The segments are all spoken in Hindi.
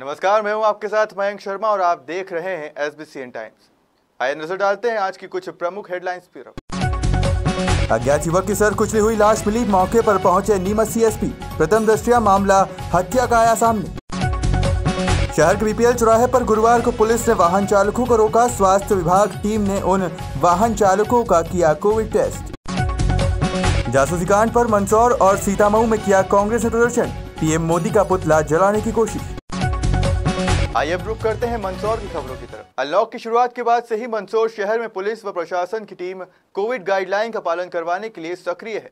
नमस्कार, मैं हूं आपके साथ मयंक शर्मा और आप देख रहे हैं SBCN टाइम्स। आइए नजर डालते हैं आज की कुछ प्रमुख हेडलाइंस पर। अज्ञात युवक की सर कुचली हुई लाश मिली, मौके पर पहुंचे नीमच CSP। प्रथम दृष्टया मामला हत्या का आया सामने। शहर के BPL चौराहे पर गुरुवार को पुलिस ने वाहन चालकों को रोका। स्वास्थ्य विभाग टीम ने उन वाहन चालकों का किया कोविड टेस्ट। जासूसी कांड पर मंदसौर और सीतामऊ में किया कांग्रेस ने प्रदर्शन। PM मोदी का पुतला जलाने की कोशिश। आइए अब रुक करते हैं मंदसौर की खबरों की तरफ। अनलॉक की शुरुआत के बाद से ही मंदसौर शहर में पुलिस व प्रशासन की टीम कोविड गाइडलाइन का पालन करवाने के लिए सक्रिय है।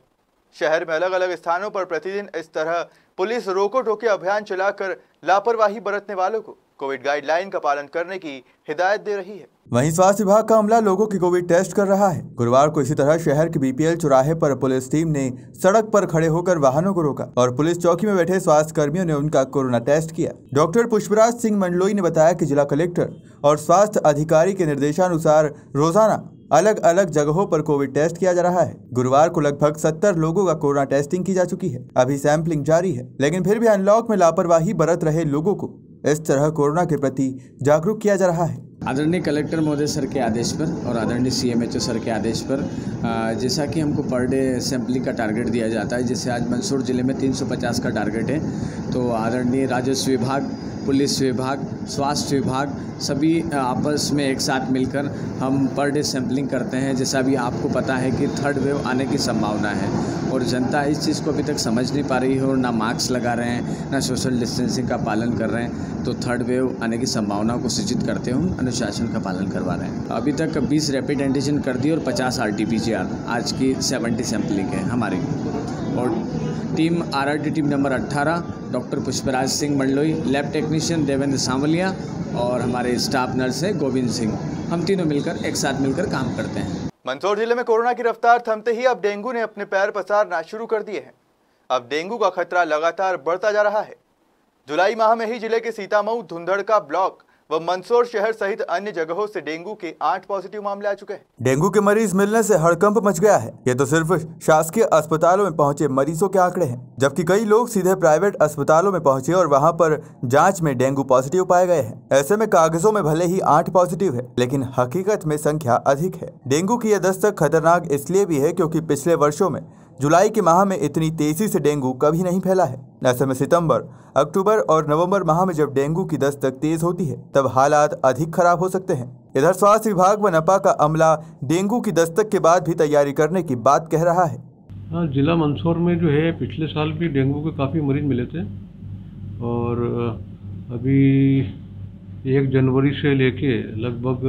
शहर में अलग अलग स्थानों पर प्रतिदिन इस तरह पुलिस रोको टोकी अभियान चलाकर लापरवाही बरतने वालों को कोविड गाइडलाइन का पालन करने की हिदायत दे रही है। वहीं स्वास्थ्य विभाग का अमला लोगों की कोविड टेस्ट कर रहा है। गुरुवार को इसी तरह शहर के BPL चौराहे पर पुलिस टीम ने सड़क पर खड़े होकर वाहनों को रोका और पुलिस चौकी में बैठे स्वास्थ्य कर्मियों ने उनका कोरोना टेस्ट किया। डॉक्टर पुष्पराज सिंह मंडलोई ने बताया कि जिला कलेक्टर और स्वास्थ्य अधिकारी के निर्देशानुसार रोजाना अलग अलग जगहों पर कोविड टेस्ट किया जा रहा है। गुरुवार को लगभग 70 लोगों का कोरोना टेस्टिंग की जा चुकी है। अभी सैंपलिंग जारी है, लेकिन फिर भी अनलॉक में लापरवाही बरत रहे लोगों को इस तरह कोरोना के प्रति जागरूक किया जा रहा है। आदरणीय कलेक्टर महोदय सर के आदेश पर और आदरणीय CMHO सर के आदेश पर जैसा कि हमको पर डे सैंपलिंग का टारगेट दिया जाता है, जैसे आज मंदसौर जिले में 350 का टारगेट है, तो आदरणीय राजस्व विभाग, पुलिस विभाग, स्वास्थ्य विभाग सभी आपस में एक साथ मिलकर हम पर डे सैंपलिंग करते हैं। जैसा अभी आपको पता है कि थर्ड वेव आने की संभावना है और जनता इस चीज़ को अभी तक समझ नहीं पा रही है और ना मास्क लगा रहे हैं, ना सोशल डिस्टेंसिंग का पालन कर रहे हैं। तो थर्ड वेव आने की संभावना को सूचित करते हुए अनुशासन का पालन करवा रहे हैं। अभी तक 20 रैपिड एंटीजन कर दी और 50 RT-PCR, आज की 70 सैंपलिंग है हमारी। और team RRT team number 18 doctor Pushpraj Singh Mandloi, lab technician Devendra Sanwaliya और हमारे स्टाफ नर्स है गोविंद सिंह, हम तीनों मिलकर एक साथ मिलकर काम करते हैं। मंदसौर जिले में कोरोना की रफ्तार थमते ही अब डेंगू ने अपने पैर पसारना शुरू कर दिए हैं। अब डेंगू का खतरा लगातार बढ़ता जा रहा है। जुलाई माह में ही जिले के सीतामऊ, धुंधड़का ब्लॉक व मंदसौर शहर सहित अन्य जगहों से डेंगू के 8 पॉजिटिव मामले आ चुके हैं। डेंगू के मरीज मिलने से हड़कंप मच गया है। ये तो सिर्फ शासकीय अस्पतालों में पहुंचे मरीजों के आंकड़े हैं, जबकि कई लोग सीधे प्राइवेट अस्पतालों में पहुंचे और वहां पर जांच में डेंगू पॉजिटिव पाए गए हैं। ऐसे में कागजों में भले ही 8 पॉजिटिव है, लेकिन हकीकत में संख्या अधिक है। डेंगू की यह दस्तक खतरनाक इसलिए भी है क्योंकि पिछले वर्षों में जुलाई के माह में इतनी तेजी से डेंगू कभी नहीं फैला है। ऐसे में सितंबर, अक्टूबर और नवंबर माह में जब डेंगू की दस्तक तेज होती है तब हालात अधिक खराब हो सकते हैं। इधर स्वास्थ्य विभाग व नपा का अमला डेंगू की दस्तक के बाद भी तैयारी करने की बात कह रहा है। हाँ, जिला मंदसौर में जो है पिछले साल भी डेंगू के काफ़ी मरीज मिले थे और अभी 1 जनवरी से लेके लगभग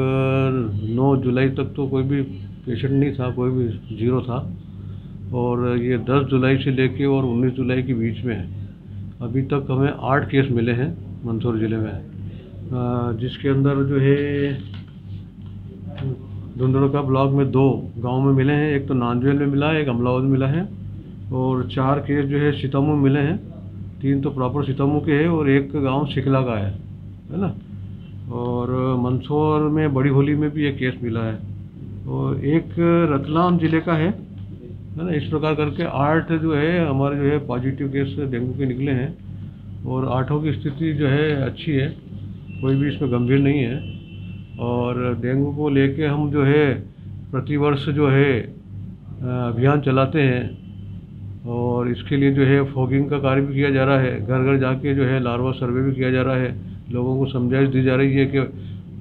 9 जुलाई तक तो कोई भी पेशेंट नहीं था, कोई भी जीरो था। और ये 10 जुलाई से लेके और 19 जुलाई के बीच में अभी तक हमें 8 केस मिले हैं मंदसौर ज़िले में, जिसके अंदर जो है धुंधड़का ब्लॉक में 2 गांव में मिले हैं। एक तो नांदवेल में मिला है, एक अमलावद में मिला है और 4 केस जो है सीतामऊ में मिले हैं। 3 तो प्रॉपर सीतामऊ के हैं और एक गांव शिकला का है ना। और मंदसौर में बड़ी होली में भी एक केस मिला है और एक रतलाम ज़िले का है ना। इस प्रकार करके 8 जो है हमारे जो है पॉजिटिव केस डेंगू के निकले हैं और 8 की स्थिति जो है अच्छी है, कोई भी इसमें गंभीर नहीं है। और डेंगू को लेके हम जो है प्रतिवर्ष जो है अभियान चलाते हैं और इसके लिए जो है फॉगिंग का कार्य भी किया जा रहा है। घर घर जाके जो है लार्वा सर्वे भी किया जा रहा है। लोगों को समझाइश दी जा रही है कि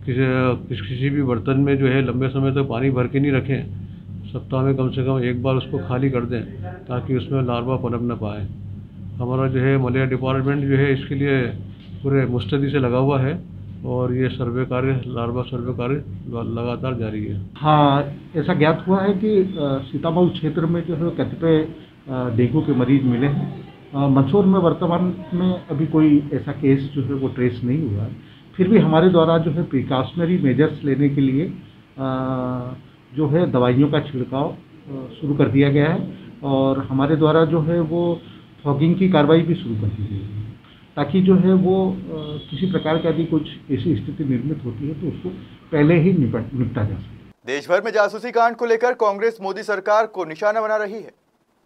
किसी भी बर्तन में जो है लंबे समय तक पानी भर के नहीं रखें, सप्ताह में कम से कम एक बार उसको खाली कर दें ताकि उसमें लार्वा पनप न पाए। हमारा जो है मलेरिया डिपार्टमेंट जो है इसके लिए पूरे मुस्तैदी से लगा हुआ है और ये सर्वे कार्य, लार्वा सर्वे कार्य लगातार जारी है। हाँ, ऐसा ज्ञात हुआ है कि सीतामऊ क्षेत्र में जो है कतिपय डेंगू के मरीज मिले हैं। मंदसौर में वर्तमान में अभी कोई ऐसा केस जो है वो ट्रेस नहीं हुआ है। फिर भी हमारे द्वारा जो है प्रिकॉशनरी मेजर्स लेने के लिए जो है दवाइयों का छिड़काव शुरू कर दिया गया है और हमारे द्वारा जो है वो फॉगिंग की कार्रवाई भी शुरू कर दी गई है ताकि जो है वो किसी प्रकार की यदि कुछ ऐसी स्थिति निर्मित होती है तो उसको पहले ही निपटा जा सके। देश भर में जासूसी कांड को लेकर कांग्रेस मोदी सरकार को निशाना बना रही है।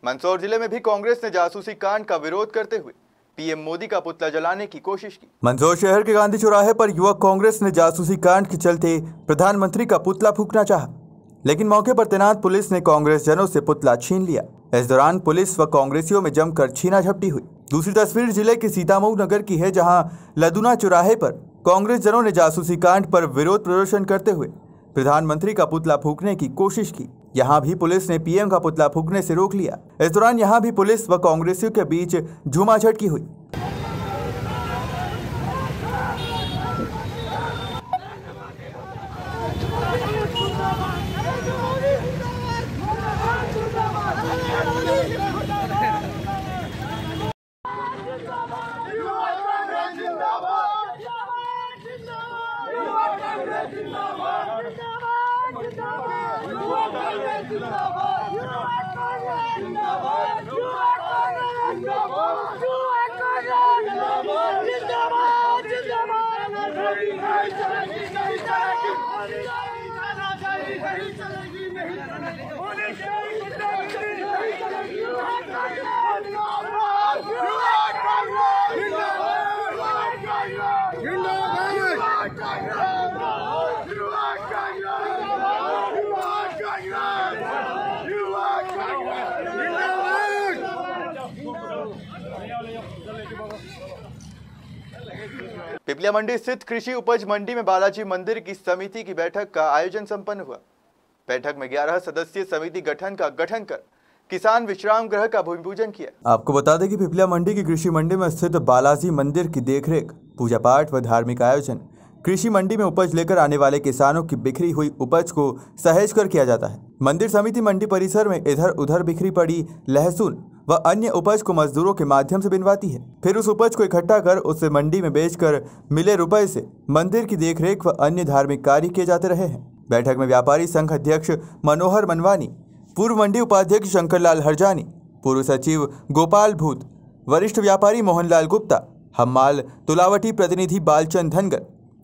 मंदसौर जिले में भी कांग्रेस ने जासूसी कांड का विरोध करते हुए पीएम मोदी का पुतला जलाने की कोशिश की। मंदसौर शहर के गांधी चौराहे पर युवक कांग्रेस ने जासूसी कांड के चलते प्रधानमंत्री का पुतला फूंकना चाहा, लेकिन मौके पर तैनात पुलिस ने कांग्रेस जनों से पुतला छीन लिया। इस दौरान पुलिस व कांग्रेसियों में जमकर छीना झपटी हुई। दूसरी तस्वीर जिले के सीतामऊ नगर की है, जहां लदुना चौराहे पर कांग्रेस जनों ने जासूसी कांड पर विरोध प्रदर्शन करते हुए प्रधानमंत्री का पुतला फूंकने की कोशिश की। यहां भी पुलिस ने पीएम का पुतला फूंकने से रोक लिया। इस दौरान यहां भी पुलिस व कांग्रेसियों के बीच झूमाझटकी हुई। पिपलिया मंडी स्थित कृषि उपज मंडी में बालाजी मंदिर की समिति की बैठक का आयोजन संपन्न हुआ। बैठक में 11 सदस्यीय समिति गठन कर किसान विश्राम गृह का भूमि पूजन किया। आपको बता दें कि पिपलिया मंडी की कृषि मंडी में स्थित बालाजी मंदिर की देखरेख, पूजा पाठ व धार्मिक आयोजन कृषि मंडी में उपज लेकर आने वाले किसानों की बिखरी हुई उपज को सहेज कर किया जाता है। मंदिर समिति मंडी परिसर में इधर उधर बिखरी पड़ी लहसुन व अन्य उपज को मजदूरों के माध्यम से बिनवाती है। फिर उस उपज को इकट्ठा कर उसे मंडी में बेचकर मिले रुपए से मंदिर की देखरेख व अन्य धार्मिक कार्य किए जाते रहे हैं। बैठक में व्यापारी संघ अध्यक्ष मनोहर मनवानी, पूर्व मंडी उपाध्यक्ष शंकरलाल हरजानी, पूर्व सचिव गोपाल भूत, वरिष्ठ व्यापारी मोहनलाल गुप्ता, हम्माल तुलावटी प्रतिनिधि बालचंद धनगर,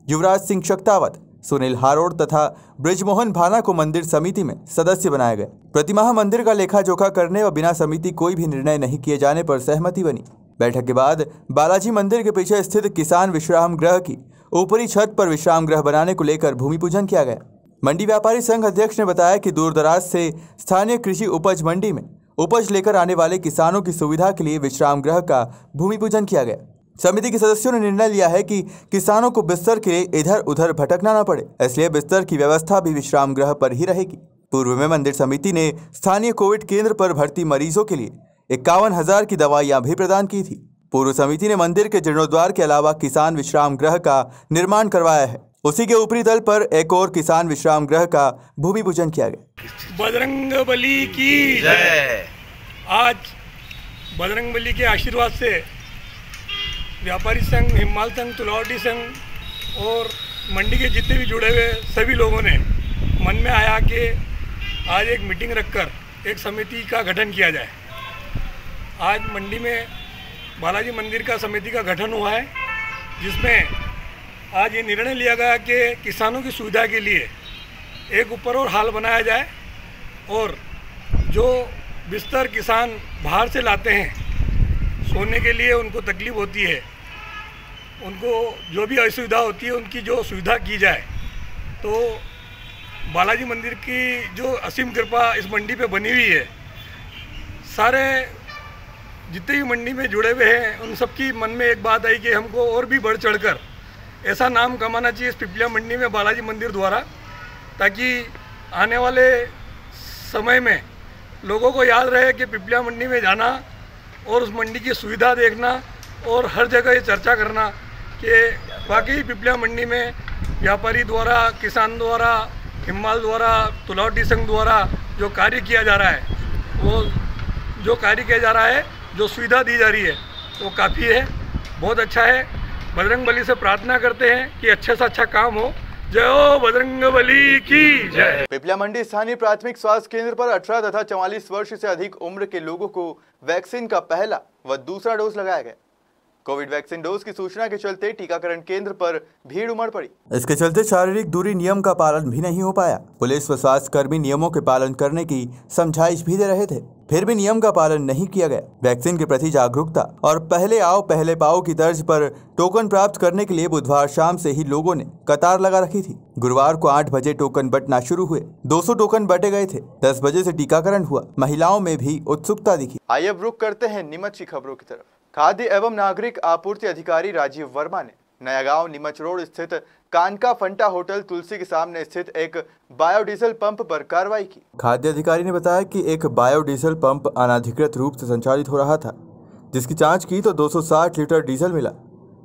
युवराज सिंह शक्तावत, सुनील हारोड़ तथा ब्रिजमोहन भाना को मंदिर समिति में सदस्य बनाए गए। प्रतिमाह मंदिर का लेखा जोखा करने व बिना समिति कोई भी निर्णय नहीं किए जाने पर सहमति बनी। बैठक के बाद बालाजी मंदिर के पीछे स्थित किसान विश्राम गृह की ऊपरी छत पर विश्राम गृह बनाने को लेकर भूमि पूजन किया गया। मंडी व्यापारी संघ अध्यक्ष ने बताया कि दूर दराज से स्थानीय कृषि उपज मंडी में उपज लेकर आने वाले किसानों की सुविधा के लिए विश्राम गृह का भूमि पूजन किया गया। समिति के सदस्यों ने निर्णय लिया है कि किसानों को बिस्तर के लिए इधर उधर भटकना न पड़े, इसलिए बिस्तर की व्यवस्था भी विश्राम गृह पर ही रहेगी। पूर्व में मंदिर समिति ने स्थानीय कोविड केंद्र पर भर्ती मरीजों के लिए 51,000 की दवाइयां भी प्रदान की थी। पूर्व समिति ने मंदिर के जीर्णोद्वार के अलावा किसान विश्राम गृह का निर्माण करवाया है। उसी के ऊपरी तल पर एक और किसान विश्राम गृह का भूमि पूजन किया गया। बजरंगबली की जय। आज बजरंगबली के आशीर्वाद से व्यापारी संघ, हिम्माल संघ, तुलावटी संघ और मंडी के जितने भी जुड़े हुए सभी लोगों ने मन में आया कि आज एक मीटिंग रखकर एक समिति का गठन किया जाए। आज मंडी में बालाजी मंदिर का समिति का गठन हुआ है, जिसमें आज ये निर्णय लिया गया कि किसानों की सुविधा के लिए एक ऊपर और हाल बनाया जाए और जो बिस्तर किसान बाहर से लाते हैं सोने के लिए, उनको तकलीफ़ होती है, उनको जो भी असुविधा होती है उनकी जो सुविधा की जाए। तो बालाजी मंदिर की जो असीम कृपा इस मंडी पे बनी हुई है, सारे जितने भी मंडी में जुड़े हुए हैं उन सबकी मन में एक बात आई कि हमको और भी बढ़ चढ़कर ऐसा नाम कमाना चाहिए इस पिपलिया मंडी में बालाजी मंदिर द्वारा, ताकि आने वाले समय में लोगों को याद रहे कि पिपलिया मंडी में जाना और उस मंडी की सुविधा देखना और हर जगह ये चर्चा करना कि वाकई पिपलिया मंडी में व्यापारी द्वारा, किसान द्वारा, हिम्माल द्वारा, तुलावटी संघ द्वारा जो कार्य किया जा रहा है, वो जो कार्य किया जा रहा है, जो सुविधा दी जा रही है, वो काफ़ी है, बहुत अच्छा है। बजरंगबली से प्रार्थना करते हैं कि अच्छे से अच्छा काम हो। जय हो बजरंगबली की जय। पिपलिया मंडी स्थानीय प्राथमिक स्वास्थ्य केंद्र पर 18 तथा 44 वर्ष से अधिक उम्र के लोगों को वैक्सीन का पहला व दूसरा डोज लगाया गया। कोविड वैक्सीन डोज की सूचना के चलते टीकाकरण केंद्र पर भीड़ उमड़ पड़ी। इसके चलते शारीरिक दूरी नियम का पालन भी नहीं हो पाया। पुलिस व स्वास्थ्य कर्मी नियमों के पालन करने की समझाइश भी दे रहे थे। फिर भी नियम का पालन नहीं किया गया। वैक्सीन के प्रति जागरूकता और पहले आओ पहले पाओ की तर्ज पर टोकन प्राप्त करने के लिए बुधवार शाम से ही लोगों ने कतार लगा रखी थी। गुरुवार को 8 बजे टोकन बंटना शुरू हुए। 200 टोकन बंटे गए थे। 10 बजे से टीकाकरण हुआ। महिलाओं में भी उत्सुकता दिखी। आइए अब रुख करते हैं नीमच की खबरों की तरफ। खाद्य एवं नागरिक आपूर्ति अधिकारी राजीव वर्मा ने नया गांव नीमच रोड स्थित कानका फंटा होटल तुलसी के सामने स्थित एक बायोडीजल पंप पर कार्रवाई की। खाद्य अधिकारी ने बताया कि एक बायोडीजल पंप अनाधिकृत रूप से संचालित हो रहा था, जिसकी जांच की तो 260 लीटर डीजल मिला।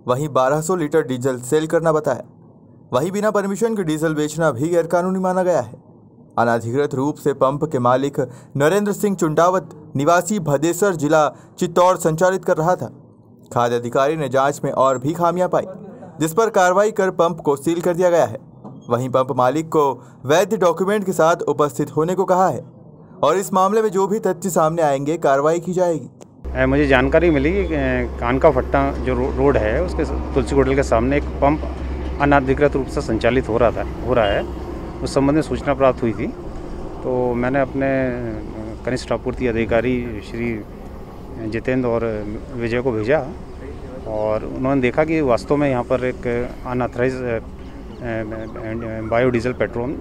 वहीं 1200 लीटर डीजल सेल करना बताया। वहीं बिना परमिशन के डीजल बेचना भी गैरकानूनी माना गया है। अनाधिकृत रूप से पंप के मालिक नरेंद्र सिंह चुंडावत निवासी भदेसर जिला चित्तौड़ संचालित कर रहा था। खाद्य अधिकारी ने जांच में और भी खामियां पाई, जिस पर कार्रवाई कर पंप को सील कर दिया गया है। वहीं पंप मालिक को वैध डॉक्यूमेंट के साथ उपस्थित होने को कहा है और इस मामले में जो भी तथ्य सामने आएंगे कार्रवाई की जाएगी। मुझे जानकारी मिली कि कानका फट्टा जो रोड है उसके तुलसी होटल के सामने एक पंप अनाधिकृत रूप से संचालित हो रहा है। उस संबंध में सूचना प्राप्त हुई थी, तो मैंने अपने कनिष्ठ आपूर्ति अधिकारी श्री जितेंद्र और विजय को भेजा और उन्होंने देखा कि वास्तव में यहाँ पर एक अनऑथराइज बायोडीजल पेट्रोल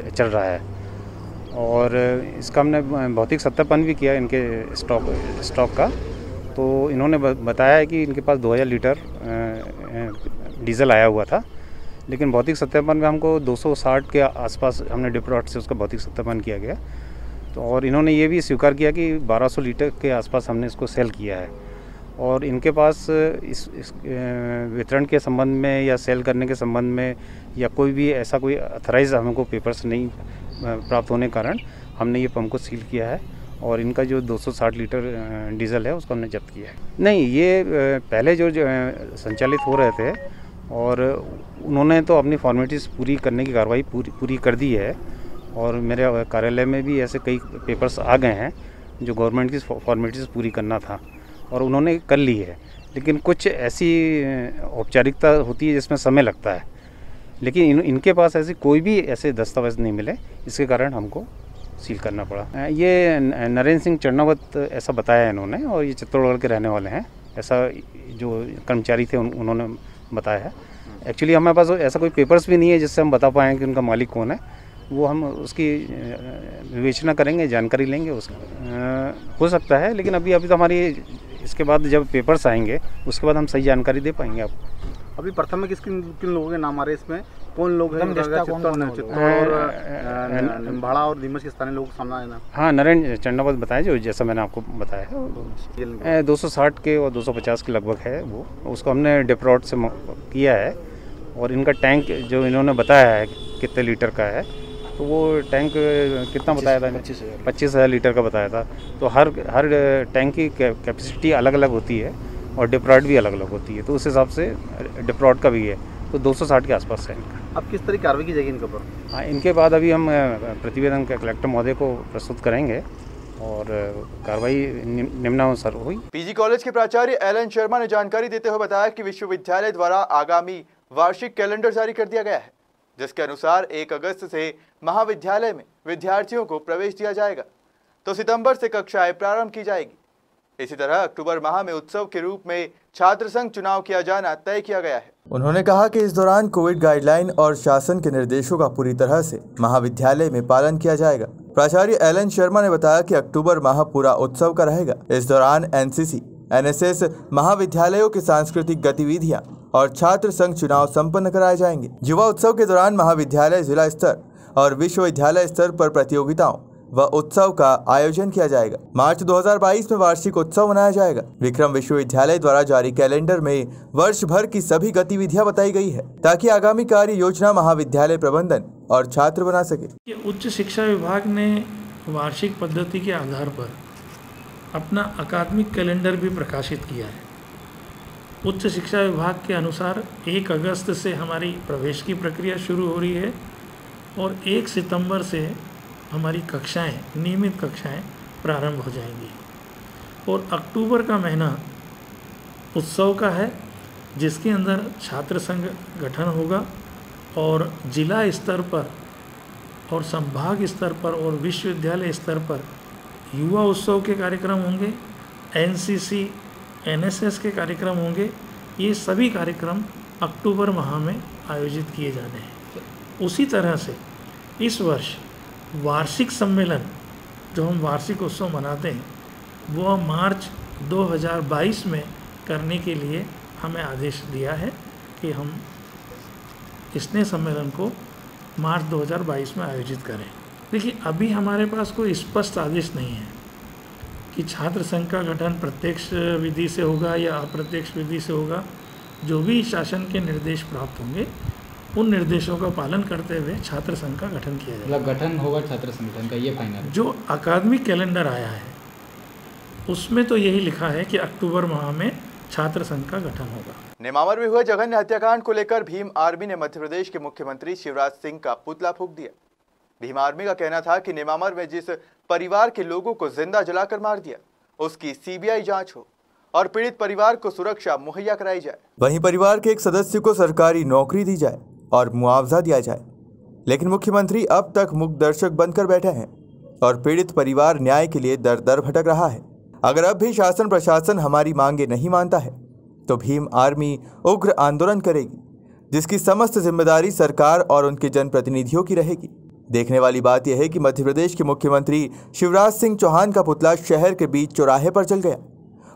चल रहा है और इसका हमने भौतिक सत्यापन भी किया इनके स्टॉक का। तो इन्होंने बताया है कि इनके पास 2000 लीटर डीजल आया हुआ था, लेकिन भौतिक सत्यापन में हमको 260 के आसपास हमने डिप्रोट से उसका भौतिक सत्यापन किया गया। तो और इन्होंने ये भी स्वीकार किया कि 1200 लीटर के आसपास हमने इसको सेल किया है और इनके पास इस वितरण के संबंध में या सेल करने के संबंध में या कोई भी ऐसा कोई अथराइज हमको पेपर्स नहीं प्राप्त होने के कारण हमने ये पंप को सील किया है और इनका जो 260 लीटर डीजल है उसको हमने जब्त किया है। नहीं, ये पहले जो संचालित हो रहे थे और उन्होंने तो अपनी फॉर्मेलिटीज़ पूरी करने की कार्रवाई पूरी कर दी है और मेरे कार्यालय में भी ऐसे कई पेपर्स आ गए हैं जो गवर्नमेंट की फॉर्मेलिटीज़ पूरी करना था और उन्होंने कर ली है। लेकिन कुछ ऐसी औपचारिकता होती है जिसमें समय लगता है, लेकिन इनके पास ऐसी कोई भी ऐसे दस्तावेज नहीं मिले, इसके कारण हमको सील करना पड़ा। ये नरेंद्र सिंह चरणावत ऐसा बताया है इन्होंने और ये चित्तौड़गढ़ के रहने वाले हैं, ऐसा जो कर्मचारी थे उन्होंने बताया है। एक्चुअली हमारे पास ऐसा कोई पेपर्स भी नहीं है जिससे हम बता पाएँ कि उनका मालिक कौन है। वो हम उसकी विवेचना करेंगे, जानकारी लेंगे उसका हो सकता है, लेकिन अभी तो हमारी इसके बाद जब पेपर्स आएंगे उसके बाद हम सही जानकारी दे पाएंगे आपको। अभी प्रथम में किन लोगों के नाम आ रहे हैं इसमें? कौन लोग हैं? निम्बाड़ा और नीमच के स्थानीय लोगों को सामना है ना? हाँ, नरेंद्र चंडावत बताया जो जैसा मैंने आपको बताया है 260 के और 250 के लगभग है वो, उसको हमने डिप्रोट से किया है और इनका टैंक जो इन्होंने बताया है कितने लीटर का है, तो वो टैंक कितना बताया था? 25,000 लीटर का बताया था। तो हर टैंक की कैपेसिटी अलग अलग होती है और डिप्रोट भी अलग अलग होती है, तो उस हिसाब से डिप्रोट का भी है, तो 260 के आसपास है इनका। अब किस तरह की कार्रवाई की जाएगी इनके ऊपर? हाँ, इनके बाद अभी हम प्रतिवेदन कलेक्टर महोदय को प्रस्तुत करेंगे और कार्रवाई निम्नानुसार हुई। पीजी कॉलेज के प्राचार्य एलन शर्मा ने जानकारी देते हुए बताया कि विश्वविद्यालय द्वारा आगामी वार्षिक कैलेंडर जारी कर दिया गया है, जिसके अनुसार 1 अगस्त से महाविद्यालय में विद्यार्थियों को प्रवेश दिया जाएगा, तो सितंबर से कक्षाएं प्रारंभ की जाएगी। इसी तरह अक्टूबर माह में उत्सव के रूप में छात्र संघ चुनाव किया जाना तय किया गया है। उन्होंने कहा कि इस दौरान कोविड गाइडलाइन और शासन के निर्देशों का पूरी तरह से महाविद्यालय में पालन किया जाएगा। प्राचार्य एलन शर्मा ने बताया कि अक्टूबर माह पूरा उत्सव का रहेगा। इस दौरान एनसीसी, एनएसएस, महाविद्यालयों की सांस्कृतिक गतिविधियां और छात्र संघ चुनाव संपन्न कराए जाएंगे। युवा उत्सव के दौरान महाविद्यालय जिला स्तर और विश्वविद्यालय स्तर पर प्रतियोगिताओं व उत्सव का आयोजन किया जाएगा। मार्च 2022 में वार्षिक उत्सव मनाया जाएगा। विक्रम विश्वविद्यालय द्वारा जारी कैलेंडर में वर्ष भर की सभी गतिविधियां बताई गई है, ताकि आगामी कार्य योजना महाविद्यालय प्रबंधन और छात्र बना सके। उच्च शिक्षा विभाग ने वार्षिक पद्धति के आधार पर अपना अकादमिक कैलेंडर भी प्रकाशित किया है। उच्च शिक्षा विभाग के अनुसार 1 अगस्त से हमारी प्रवेश की प्रक्रिया शुरू हो रही है और 1 सितंबर से हमारी कक्षाएं, नियमित कक्षाएं प्रारंभ हो जाएंगी और अक्टूबर का महीना उत्सव का है, जिसके अंदर छात्र संघ गठन होगा और जिला स्तर पर और संभाग स्तर पर और विश्वविद्यालय स्तर पर युवा उत्सव के कार्यक्रम होंगे, एनसीसी, एनएसएस के कार्यक्रम होंगे। ये सभी कार्यक्रम अक्टूबर माह में आयोजित किए जाने हैं। उसी तरह से इस वर्ष वार्षिक सम्मेलन जो हम वार्षिक उत्सव मनाते हैं वो मार्च 2022 में करने के लिए हमें आदेश दिया है कि हम स्नेह सम्मेलन को मार्च 2022 में आयोजित करें। देखिए, अभी हमारे पास कोई स्पष्ट आदेश नहीं है कि छात्र संघ का गठन प्रत्यक्ष विधि से होगा या अप्रत्यक्ष विधि से होगा। जो भी शासन के निर्देश प्राप्त होंगे उन निर्देशों का पालन करते हुए छात्र संघ का गठन किया जाएगा। मतलब गठन होगा छात्र संगठन का, ये फाइनल। जो अकादमिक कैलेंडर आया है उसमें तो यही लिखा है कि अक्टूबर माह में छात्र संघ का गठन होगा। नेमावर में हुए जघन्य हत्याकांड को लेकर भीम आर्मी ने मध्य प्रदेश के मुख्यमंत्री शिवराज सिंह का पुतला फूंक दिया। भीम आर्मी का कहना था कि नेमावर में जिस परिवार के लोगों को जिंदा जलाकर मार दिया उसकी सीबीआई जांच हो और पीड़ित परिवार को सुरक्षा मुहैया कराई जाए। वहीं परिवार के एक सदस्य को सरकारी नौकरी दी जाए और मुआवजा दिया जाए। लेकिन मुख्यमंत्री अब तक मूक दर्शक बनकर बैठे हैं और पीड़ित परिवार न्याय के लिए दर दर भटक रहा है। अगर अब भी शासन प्रशासन हमारी मांगे नहीं मानता है तो भीम आर्मी उग्र आंदोलन करेगी, जिसकी समस्त जिम्मेदारी सरकार और उनके जनप्रतिनिधियों की रहेगी। देखने वाली बात यह है कि मध्य प्रदेश के मुख्यमंत्री शिवराज सिंह चौहान का पुतला शहर के बीच चौराहे पर जल गया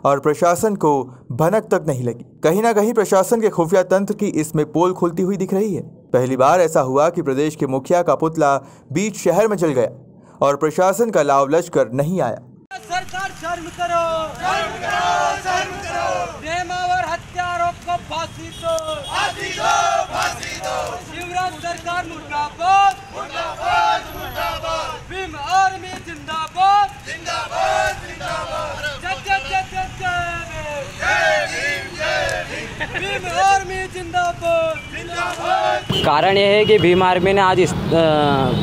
और प्रशासन को भनक तक नहीं लगी। कहीं ना कहीं प्रशासन के खुफिया तंत्र की इसमें पोल खुलती हुई दिख रही है। पहली बार ऐसा हुआ कि प्रदेश के मुखिया का पुतला बीच शहर में जल गया और प्रशासन का लाव लश्कर नहीं आया। सरकार शर्म करो, शर्म करो, शर्म करो। नेमावर हत्यारों को फांसी दो, फांसी दो, फांसी दो। शिवराज सरकार मुर्दाबाद, मुर्दाबाद, मुर्दाबाद। भीम आर्मी जिंदाबाद, जिंदाबाद, जिंदाबाद। जय जय जय जय जय भीम, जय भीम। भीम आर्मी जिंदाबाद, जिंदाबाद। कारण यह है कि भीम आर्मी ने आज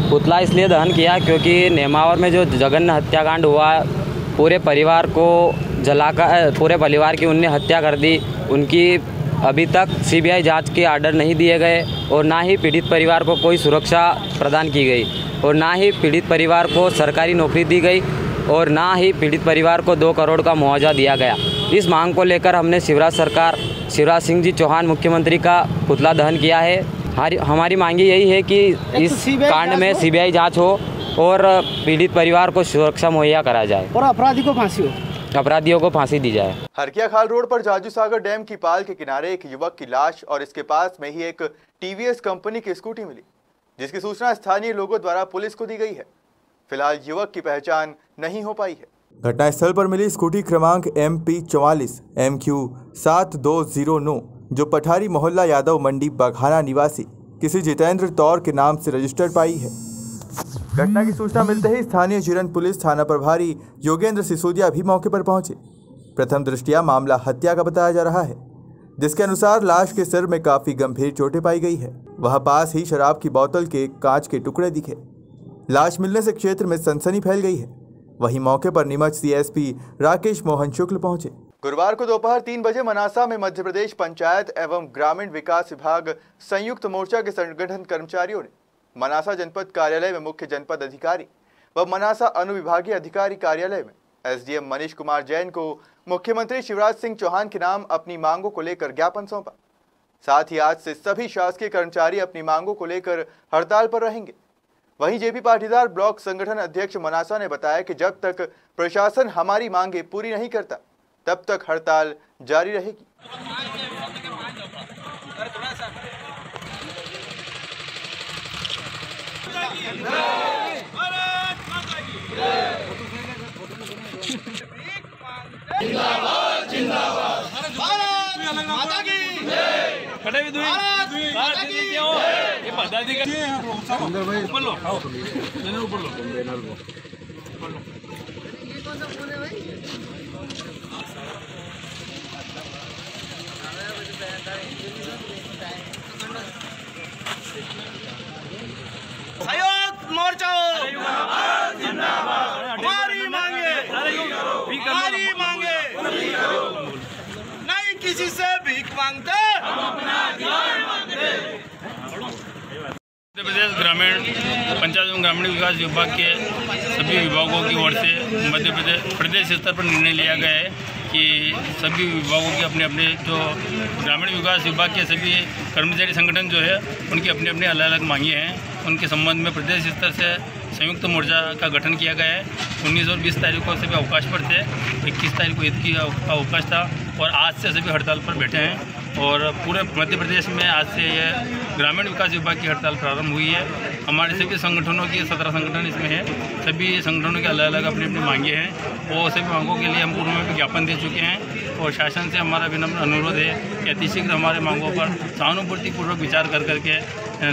पुतला इसलिए दहन किया क्योंकि नेमावर में जो जघन्य हत्याकांड हुआ, पूरे परिवार को जलाकर पूरे परिवार की उनने हत्या कर दी। उनकी अभी तक सीबीआई जांच के आर्डर नहीं दिए गए और ना ही पीड़ित परिवार को कोई सुरक्षा प्रदान की गई और ना ही पीड़ित परिवार को सरकारी नौकरी दी गई और ना ही पीड़ित परिवार को 2 करोड़ का मुआवजा दिया गया। इस मांग को लेकर हमने शिवराज सिंह जी चौहान मुख्यमंत्री का पुतला दहन किया है। हमारी मांगी यही है कि इस कांड में सीबीआई जांच हो और पीड़ित परिवार को सुरक्षा मुहैया कराया जाए और अपराधियों को फांसी दी जाए। हरकिया खाल रोड पर जाजू सागर डैम की पाल के किनारे एक युवक की लाश और इसके पास में ही एक टीवीएस कंपनी की स्कूटी मिली, जिसकी सूचना स्थानीय लोगों द्वारा पुलिस को दी गई है। फिलहाल युवक की पहचान नहीं हो पाई है। घटनास्थल पर मिली स्कूटी क्रमांक MP 44 MQ 7209 जो पठारी मोहल्ला यादव मंडी बघाना निवासी किसी जितेंद्र तौर के नाम से रजिस्टर्ड पाई है। घटना की सूचना मिलते ही स्थानीय जीरन पुलिस थाना प्रभारी योगेंद्र सिसोदिया भी मौके पर पहुंचे। प्रथम दृष्टया मामला हत्या का बताया जा रहा है, जिसके अनुसार लाश के सिर में काफी गंभीर चोटें पाई गई है। वहां पास ही शराब की बोतल के कांच के टुकड़े दिखे। लाश मिलने से क्षेत्र में सनसनी फैल गई है। वहीं मौके पर नीमच CSP राकेश मोहन शुक्ल पहुंचे। गुरुवार को दोपहर 3 बजे मनासा में मध्य प्रदेश पंचायत एवं ग्रामीण विकास विभाग संयुक्त मोर्चा के संगठन कर्मचारियों ने मनासा जनपद कार्यालय में मुख्य जनपद अधिकारी व मनासा अनुविभागीय अधिकारी कार्यालय में SDM मनीष कुमार जैन को मुख्यमंत्री शिवराज सिंह चौहान के नाम अपनी मांगों को लेकर ज्ञापन सौंपा। साथ ही आज से सभी शासकीय कर्मचारी अपनी मांगों को लेकर हड़ताल पर रहेंगे। वहीं JP पाटीदार ब्लॉक संगठन अध्यक्ष मनासा ने बताया कि जब तक प्रशासन हमारी मांगे पूरी नहीं करता तब तक हड़ताल जारी रहेगी। जिंदाबाद, जिंदाबाद। भारत माता की जय। खड़े भी दुई भारत की जय। ये पदाधिकारी अंदर भाई ऊपर लो, ऊपर लो, ऊपर लो। ये कौन सा फोन है भाई? सहयोग मोर्चा जिंदाबाद। हमारी मांगे नहीं किसी से भीख मांगते, हम अपना अधिकार मांगते। मध्य प्रदेश ग्रामीण पंचायत एवं ग्रामीण विकास विभाग के सभी विभागों की ओर से मध्य प्रदेश स्तर पर निर्णय लिया गया है कि सभी विभागों के अपने अपने जो ग्रामीण विकास विभाग के सभी कर्मचारी संगठन जो है उनकी अपने अपने अलग अलग मांगे हैं। उनके संबंध में प्रदेश स्तर से संयुक्त मोर्चा का गठन किया गया है। 19 और 20 तारीख को सभी अवकाश पर थे, 21 तारीख को ईद की अवकाश था और आज से सभी हड़ताल पर बैठे हैं। और पूरे मध्य प्रदेश में आज से ये ग्रामीण विकास विभाग की हड़ताल प्रारंभ हुई है। हमारे सभी संगठनों की 17 संगठन इसमें हैं। सभी संगठनों के अलग अलग अपनी अपनी मांगे हैं और सभी मांगों के लिए हम पूर्व में भी ज्ञापन दे चुके हैं और शासन से हमारा विनम्र अनुरोध है कि अतिशीघ्र हमारे मांगों पर सहानुभूतिपूर्वक विचार कर करके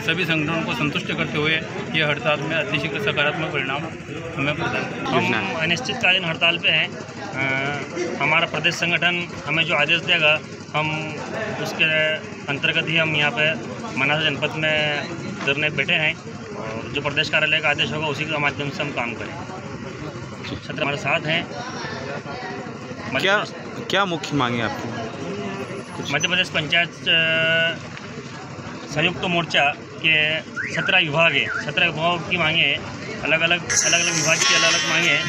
सभी संगठनों को संतुष्ट करते हुए ये हड़ताल में अतिशीघ्र सकारात्मक परिणाम हमें प्रदान करें। हम अनिश्चितकालीन हड़ताल पे हैं। हमारा प्रदेश संगठन हमें जो आदेश देगा हम उसके अंतर्गत ही हम यहाँ पे मनासा जनपद में धरने बैठे हैं और जो प्रदेश कार्यालय का आदेश होगा उसी के माध्यम से हम काम करें। छात्र हमारे साथ हैं। क्या मुख्य मांगे आपकी? मध्य प्रदेश पंचायत संयुक्त मोर्चा के 17 विभाग है। 17 विभागों की मांगे हैं। अलग अलग विभाग की अलग अलग मांगे हैं।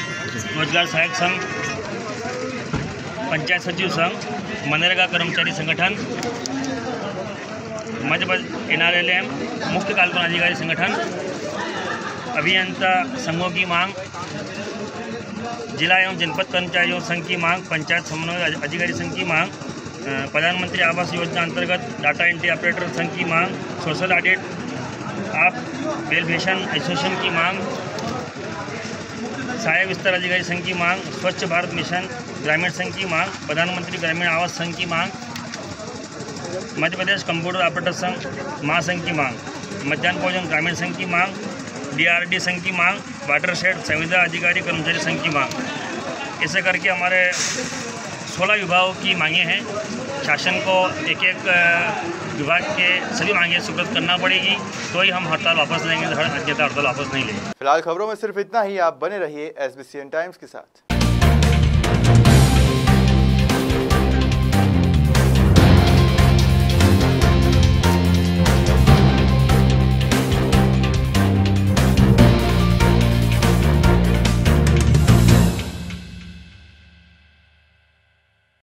रोजगार सहायक संघ, पंचायत सचिव संघ, मनरेगा कर्मचारी संगठन, मध्य प्रदेश NRLM, मुख्य कार्यपालन अधिकारी संगठन, अभियंता संघों की मांग, जिला एवं जनपद कर्मचारियों संघ की मांग, पंचायत समन्वय अधिकारी संघ की मांग, प्रधानमंत्री आवास योजना अंतर्गत डाटा एंट्री ऑपरेटर संघ की मांग, सोशल ऑडिट आप वेलफेशन एसोसिएशन की मांग, सहायक विस्तार अधिकारी संघ की मांग, स्वच्छ भारत मिशन ग्रामीण संघ की मांग, प्रधानमंत्री ग्रामीण आवास संघ की मांग, मध्य प्रदेश कंप्यूटर ऑपरेटर संघ महासंघ की मांग, मध्याह्न भोजन ग्रामीण संघ की मांग, DRD संघ की मांग, वाटरशेड संविदा अधिकारी कर्मचारी संघ की मांग। ऐसे करके हमारे 16 विभागों की मांगे हैं। शासन को एक एक विभाग के सभी मांगे स्वीकृत करना पड़ेगी तो ही हम हड़ताल वापस लेंगे, अन्यथा हड़ताल वापस नहीं लेंगे। फिलहाल खबरों में सिर्फ इतना ही। आप बने रहिए SBCN टाइम्स के साथ।